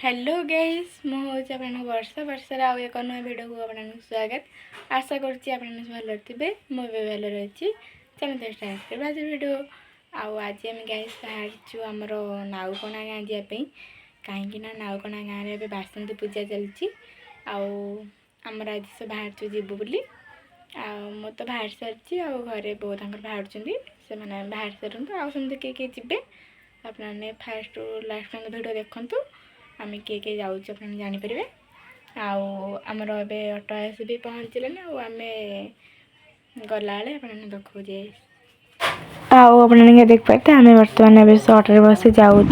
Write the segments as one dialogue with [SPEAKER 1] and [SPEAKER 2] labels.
[SPEAKER 1] Hello guys मुझे वर्षा वर्षार आउ एक नुआ भिडियो को अपन स्वागत। आशा करुच्ची भल थे मुझे भल रही चलते स्टार्ट करवा आज भिडियो। आज आम गाइस बाहर आमर नाउकणा गाँ जावाई कहीं नाउकणा गाँव में बासंती पूजा चलती आमर आज सब बाहर जीवु बोली मु तो बाहर सारी घरे बहुत बाहर से बाहर सारूँ आमती किए जी आपने फास्ट लास्ट भिडियो देखु आम किए जाऊँ जापर आमर ए अटो आस भी पहुँचलानी आम गला अपने देखे आपने देख पाते आम बर्तमान ए अटो बस जाऊँ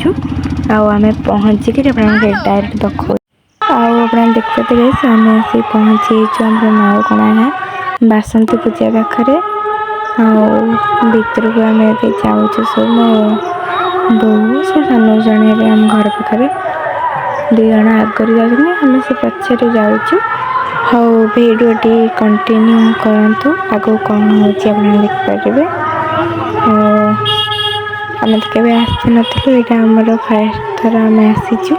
[SPEAKER 1] आम पहुँचिक डायरेक्ट देखो आपने देख पाते गए आम आसी पहुँची आम नाउकणा गाँ बासंती पूजा पाखे भर को आम जाऊँ सब बहु से सान जन आम घर पाखे दु जन आगे जाऊँ आम से पचर जाऊँ। हाँ भिडियोटी कंटिन्यू करूँ आगे कौन हो देखिपारे आम तो केवे आसी नु ये आमर फास्ट थर आम आसीचु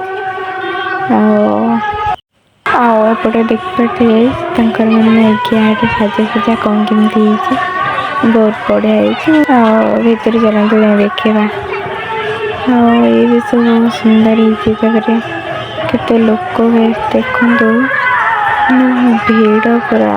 [SPEAKER 1] आपटे देखिपारे मैंने गेट साजा कौन कमी बहुत बढ़िया भर चलते देखा ये भी सब बहुत सुंदर है केते लोक देखु भीड़ पूरा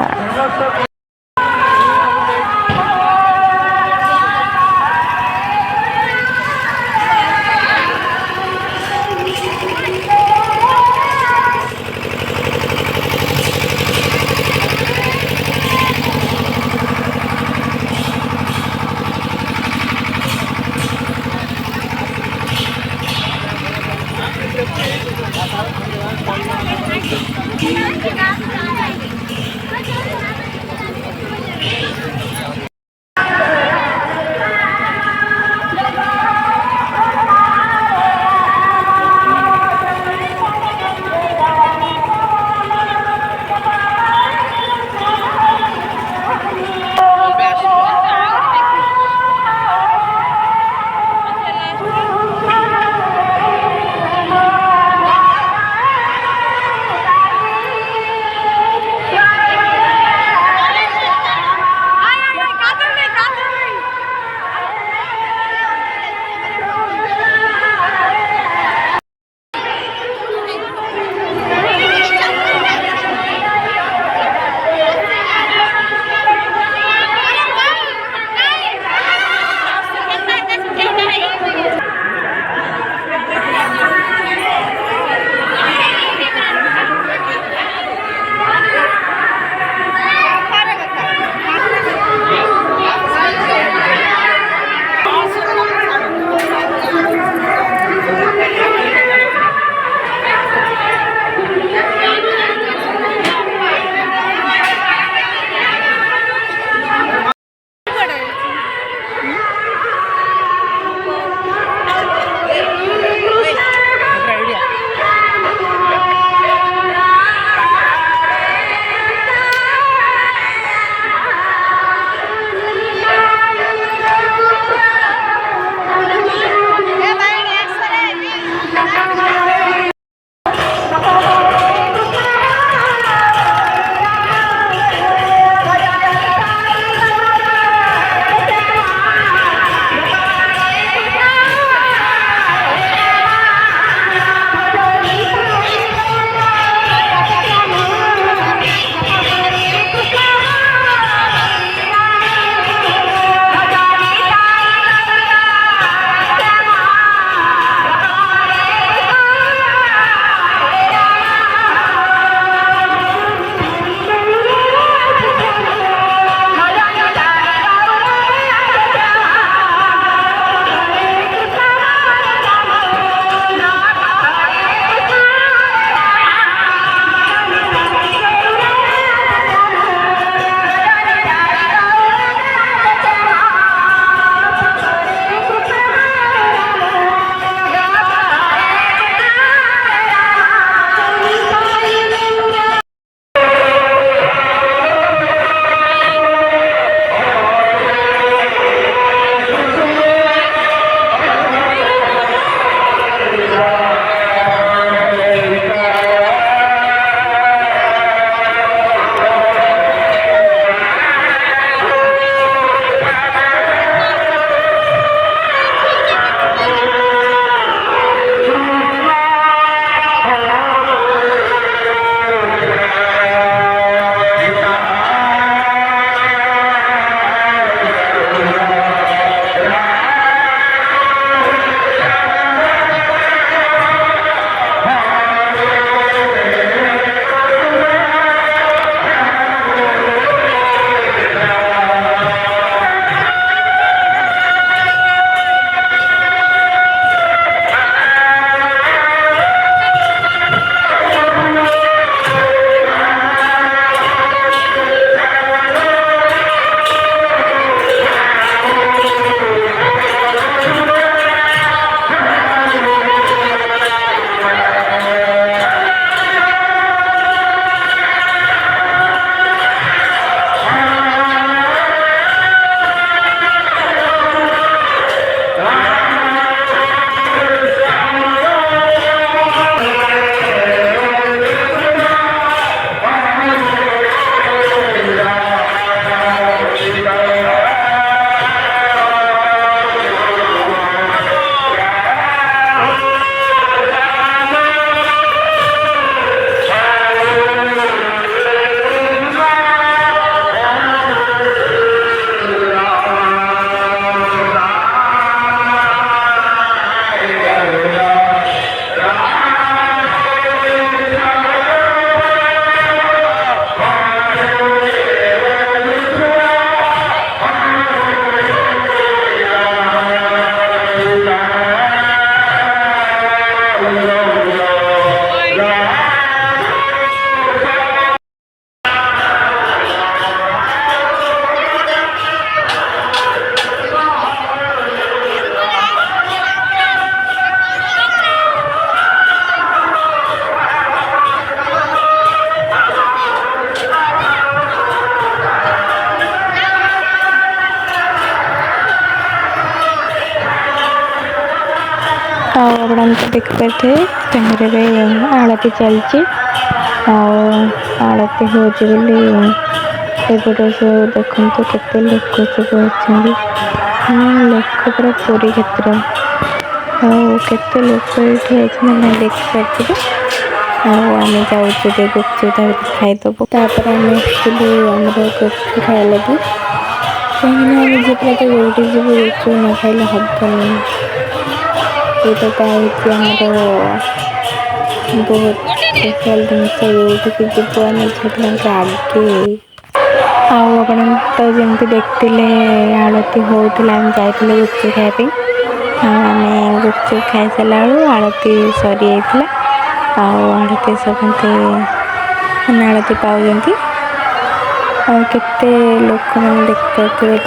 [SPEAKER 1] ଆପଣ ତ ଦେଖିପାରିଥିବେ ତାଙ୍କର ଏବେ ଆଳତି ଚାଲିଛି। आरती हो देखते केते लोक सब अच्छा लोक पूरा पूरी क्षेत्र केते लोक ये देख पारे आम जाऊे गुपचुप खाईदेबू आम गुपचुप खाए लगी कहीं झील तो जोटी जी गुपचुप न खाइले हबनी बहुत स्पेशल जिनस जो जीव आम झील आगे आपण तो जमी देखते आरती होता आम जाइए गुपचुप खायापी आम गुपचुप खाई सारा आरती सरी जाता आरती समझे आरती पाँच केते लोक मैंने देख पारे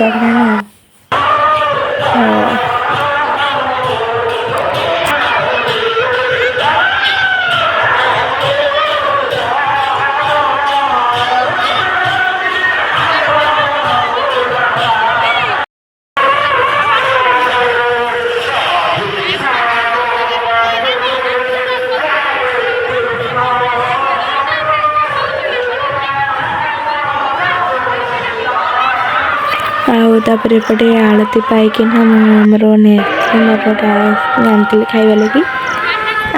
[SPEAKER 1] तो तापर एपटे आरती पाइक मोर मोर जानती खाଇବା लगी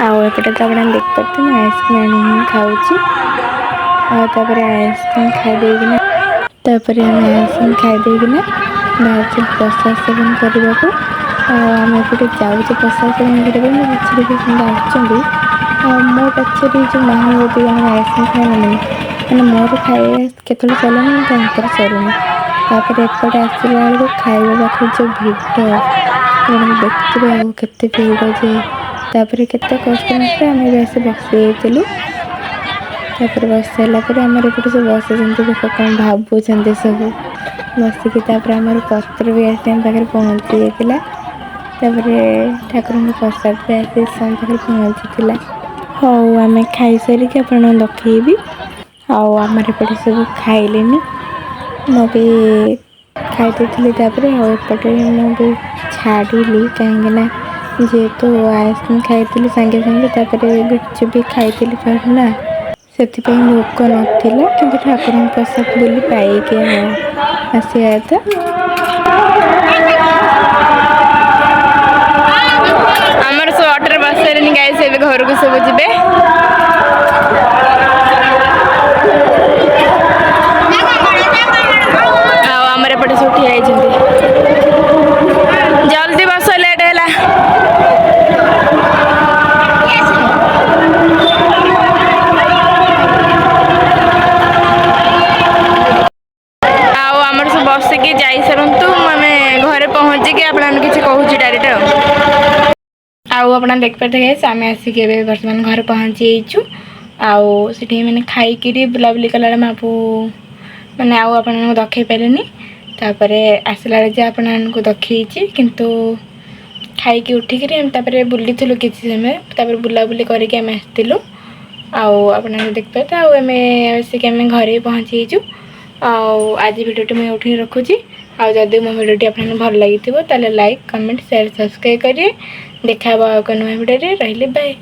[SPEAKER 1] आउपटे तो आप देख पारे मैं आइसक्रीम आनी खाऊँ आइसक्रीम खाईदेना आम आइसक्रीम खाईदेना बाहर प्रसाद सेवन करने को आम एपटे जाऊे प्रसाद सेवन करने मो पछे भी मो पछे जो महानदी आइसक्रीम खाए मैंने मोर खाए केत चलना सरुनी तापर एपटे आसला बेलू खाଇବା पाखे जो भिड़ देखते भिड़ जे तापर केते कष्ट मस्त आम बस बसलु बस सारापर आम एपटे सब बस देख कौन भावुं सब बसिकी आम पत्र भी आस पाखे पहुँची जाता ठाकुर प्रसाद भी आसी पाखे पहुँची हाँ आम खाई सारिक आप देखी आम एपटे सब खाइले मु भी खाई एपटे मुझे छाड़ी कहीं जेहेतु आइसक्रीम खाई सांगे सांगे गुपचुप भी खाई ना से भोक नाला कि ठाकुर प्रसाद बोली पाइक आसिया था आमर सब अटर बस गाइस घर को सब जी एपटे सब ठिया जल्दी बस लेट है आमर सब बसिकी जाई सारूँ आम घरे पहुँचिकी आप किसी कहूँ डायरेक्ट आपना देख पारे आम आसिक बर्तमान घर पहुँची आठी मैंने खाई बुलाबुली कला आपू मैंने आप देखी पारे तापर आसला जे आपको देखी किंतु खाई उठिक बुली किसी समय तापर बुलाबुली करके आम आसलु आप देख पारे आम आसिक आम घर पहुँची आज भिडियोटी मुझे रखुची आदि मो भिडियोटी आपको भल लगी लाइक कमेंट शेयर सब्सक्राइब करेंगे देखा नुआ भिडियो रही बाय।